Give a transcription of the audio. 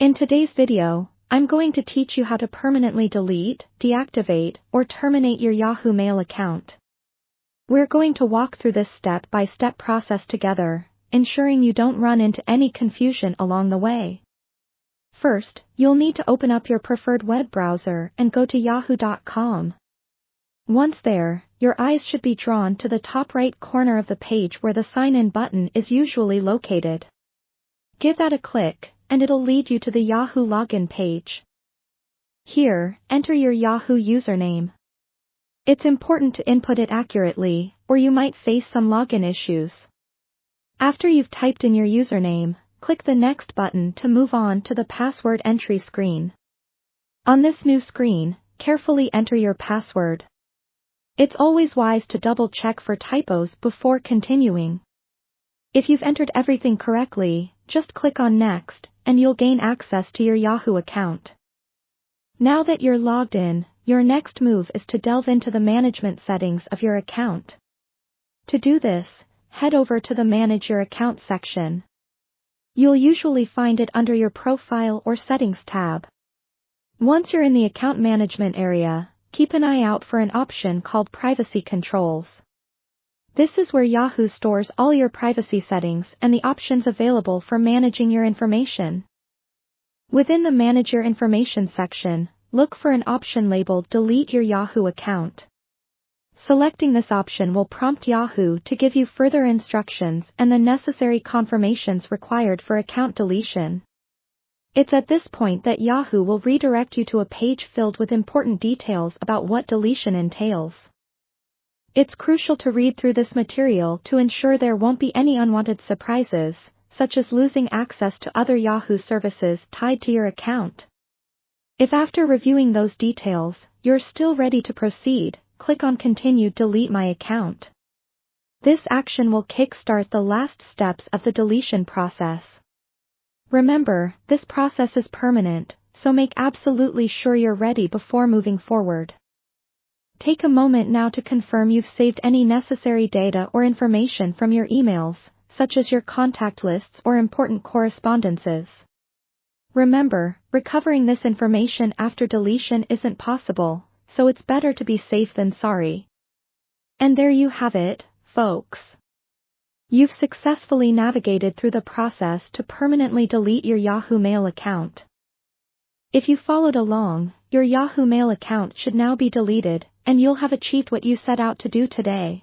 In today's video, I'm going to teach you how to permanently delete, deactivate, or terminate your Yahoo Mail account. We're going to walk through this step-by-step process together, ensuring you don't run into any confusion along the way. First, you'll need to open up your preferred web browser and go to yahoo.com. Once there, your eyes should be drawn to the top right corner of the page where the sign-in button is usually located. Give that a click, and it'll lead you to the Yahoo login page. Here, enter your Yahoo username. It's important to input it accurately, or you might face some login issues. After you've typed in your username, click the Next button to move on to the password entry screen. On this new screen, carefully enter your password. It's always wise to double-check for typos before continuing. If you've entered everything correctly, just click on Next, and you'll gain access to your Yahoo account. Now that you're logged in, your next move is to delve into the management settings of your account. To do this, head over to the Manage Your Account section. You'll usually find it under your Profile or Settings tab. Once you're in the account management area, keep an eye out for an option called Privacy Controls. This is where Yahoo stores all your privacy settings and the options available for managing your information. Within the Manage Your Information section, look for an option labeled Delete Your Yahoo Account. Selecting this option will prompt Yahoo to give you further instructions and the necessary confirmations required for account deletion. It's at this point that Yahoo will redirect you to a page filled with important details about what deletion entails. It's crucial to read through this material to ensure there won't be any unwanted surprises, such as losing access to other Yahoo services tied to your account. If after reviewing those details, you're still ready to proceed, click on Continue Delete My Account. This action will kickstart the last steps of the deletion process. Remember, this process is permanent, so make absolutely sure you're ready before moving forward. Take a moment now to confirm you've saved any necessary data or information from your emails, such as your contact lists or important correspondences. Remember, recovering this information after deletion isn't possible, so it's better to be safe than sorry. And there you have it, folks. You've successfully navigated through the process to permanently delete your Yahoo Mail account. If you followed along, your Yahoo Mail account should now be deleted, and you'll have achieved what you set out to do today.